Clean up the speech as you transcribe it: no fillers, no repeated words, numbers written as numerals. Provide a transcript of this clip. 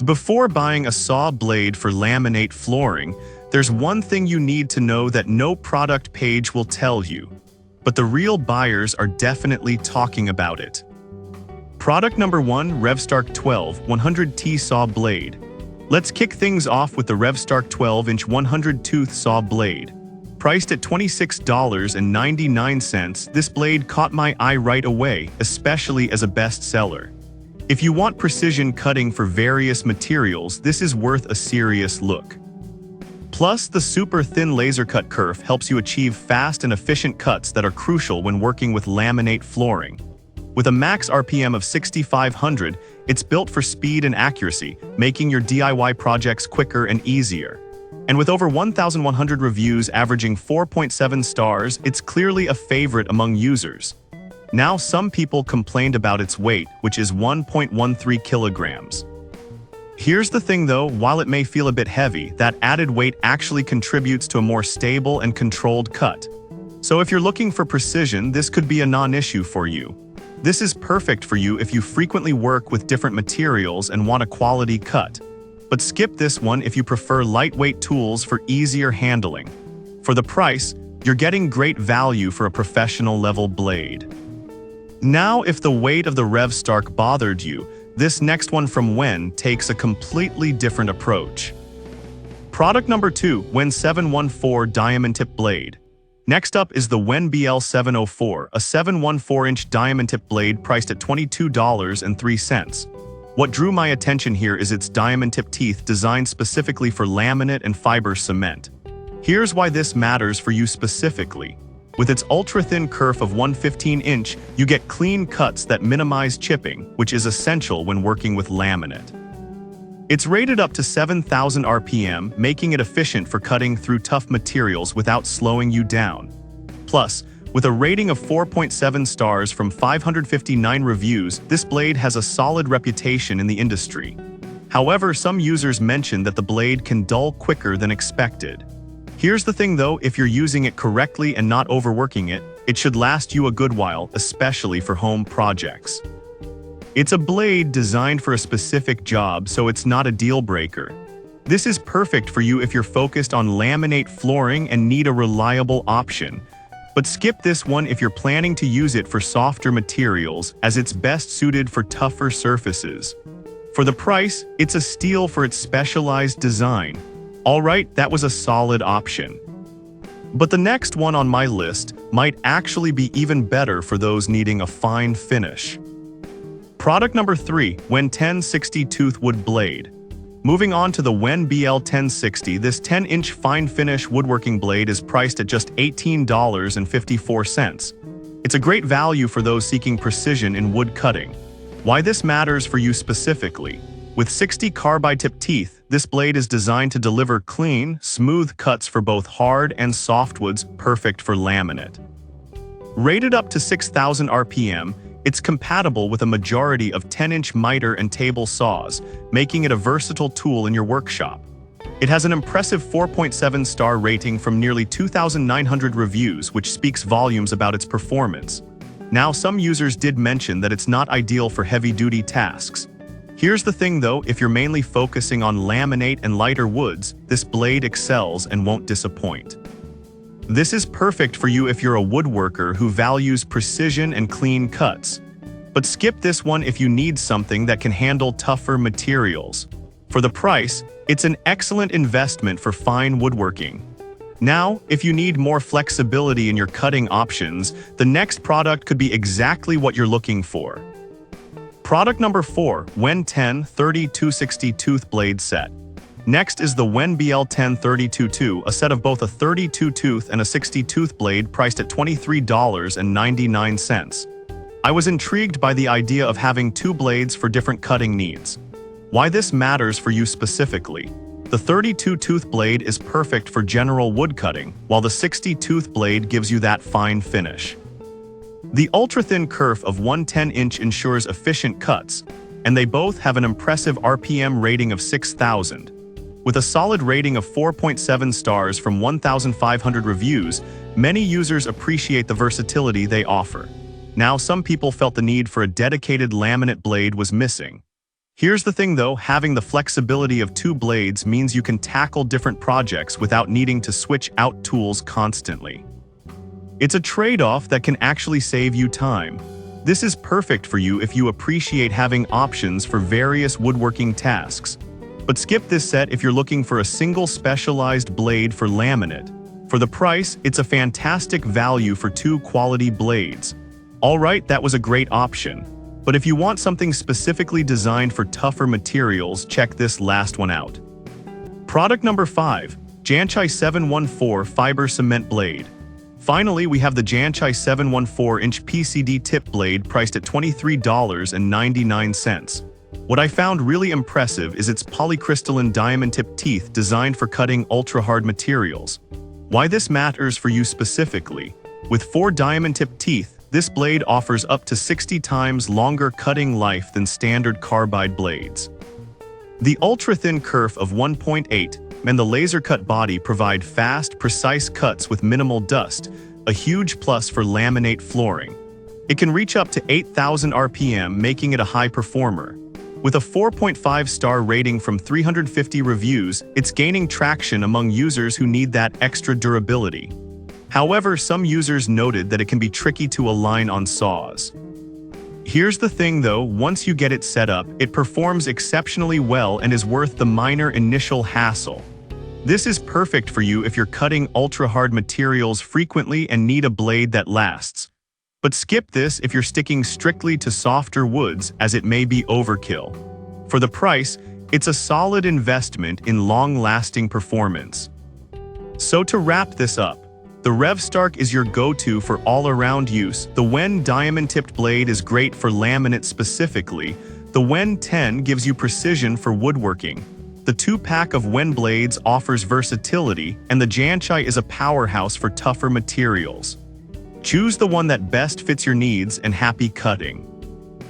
Before buying a saw blade for laminate flooring, there's one thing you need to know that no product page will tell you. But the real buyers are definitely talking about it. Product number 1, RevStark 12 100T Saw Blade. Let's kick things off with the RevStark 12-inch 100-tooth saw blade. Priced at $26.99, this blade caught my eye right away, especially as a bestseller. If you want precision cutting for various materials, this is worth a serious look. Plus, the super thin laser cut kerf helps you achieve fast and efficient cuts that are crucial when working with laminate flooring. With a max RPM of 6,500, it's built for speed and accuracy, making your DIY projects quicker and easier. And with over 1,100 reviews averaging 4.7 stars, it's clearly a favorite among users. Now, some people complained about its weight, which is 1.13 kilograms. Here's the thing though, while it may feel a bit heavy, that added weight actually contributes to a more stable and controlled cut. So if you're looking for precision, this could be a non-issue for you. This is perfect for you if you frequently work with different materials and want a quality cut. But skip this one if you prefer lightweight tools for easier handling. For the price, you're getting great value for a professional level blade. Now, if the weight of the RevStark bothered you, this next one from Wen takes a completely different approach. Product number 2, Wen 714 Diamond Tip Blade. Next up is the Wen BL704, a 714-inch diamond tip blade priced at $22.03. What drew my attention here is its diamond tip teeth designed specifically for laminate and fiber cement. Here's why this matters for you specifically. With its ultra-thin kerf of 1/15-inch, you get clean cuts that minimize chipping, which is essential when working with laminate. It's rated up to 7,000 RPM, making it efficient for cutting through tough materials without slowing you down. Plus, with a rating of 4.7 stars from 559 reviews, this blade has a solid reputation in the industry. However, some users mention that the blade can dull quicker than expected. Here's the thing though, if you're using it correctly and not overworking it, it should last you a good while, especially for home projects. It's a blade designed for a specific job, so it's not a deal breaker. This is perfect for you if you're focused on laminate flooring and need a reliable option. But skip this one if you're planning to use it for softer materials, as it's best suited for tougher surfaces. For the price, it's a steal for its specialized design. Alright, that was a solid option. But the next one on my list might actually be even better for those needing a fine finish. Product number 3, Wen 1060 Tooth Wood Blade. Moving on to the Wen BL1060, this 10-inch fine finish woodworking blade is priced at just $18.54. It's a great value for those seeking precision in wood cutting. Why this matters for you specifically? With 60 carbide tip teeth, this blade is designed to deliver clean, smooth cuts for both hard and softwoods, perfect for laminate. Rated up to 6,000 RPM, it's compatible with a majority of 10-inch miter and table saws, making it a versatile tool in your workshop. It has an impressive 4.7-star rating from nearly 2,900 reviews, which speaks volumes about its performance. Now, some users did mention that it's not ideal for heavy-duty tasks. Here's the thing though, if you're mainly focusing on laminate and lighter woods, this blade excels and won't disappoint. This is perfect for you if you're a woodworker who values precision and clean cuts. But skip this one if you need something that can handle tougher materials. For the price, it's an excellent investment for fine woodworking. Now, if you need more flexibility in your cutting options, the next product could be exactly what you're looking for. Product number 4, Wen 1030 260 Tooth Blade Set. Next is the Wen BL1032-2, a set of both a 32-tooth and a 60-tooth blade priced at $23.99. I was intrigued by the idea of having two blades for different cutting needs. Why this matters for you specifically? The 32-tooth blade is perfect for general wood cutting, while the 60-tooth blade gives you that fine finish. The ultra-thin kerf of 1/10-inch ensures efficient cuts, and they both have an impressive RPM rating of 6,000. With a solid rating of 4.7 stars from 1,500 reviews, many users appreciate the versatility they offer. Now, some people felt the need for a dedicated laminate blade was missing. Here's the thing though, having the flexibility of two blades means you can tackle different projects without needing to switch out tools constantly. It's a trade-off that can actually save you time. This is perfect for you if you appreciate having options for various woodworking tasks. But skip this set if you're looking for a single specialized blade for laminate. For the price, it's a fantastic value for two quality blades. Alright, that was a great option. But if you want something specifically designed for tougher materials, check this last one out. Product number 5, Janchai 714 Fiber Cement Blade. Finally, we have the Janchai 714-inch PCD tip blade priced at $23.99. What I found really impressive is its polycrystalline diamond tip teeth designed for cutting ultra-hard materials. Why this matters for you specifically? With 4 diamond tip teeth, this blade offers up to 60 times longer cutting life than standard carbide blades. The ultra-thin kerf of 1.8 and the laser-cut body provide fast, precise cuts with minimal dust, a huge plus for laminate flooring. It can reach up to 8,000 RPM, making it a high performer. With a 4.5-star rating from 350 reviews, it's gaining traction among users who need that extra durability. However, some users noted that it can be tricky to align on saws. Here's the thing though, once you get it set up, it performs exceptionally well and is worth the minor initial hassle. This is perfect for you if you're cutting ultra-hard materials frequently and need a blade that lasts. But skip this if you're sticking strictly to softer woods, as it may be overkill. For the price, it's a solid investment in long-lasting performance. So to wrap this up, the RevStark is your go-to for all-around use. The Wen diamond-tipped blade is great for laminate specifically. The Wen 10 gives you precision for woodworking. The 2-pack of Wen blades offers versatility, and the Janchai is a powerhouse for tougher materials. Choose the one that best fits your needs, and happy cutting.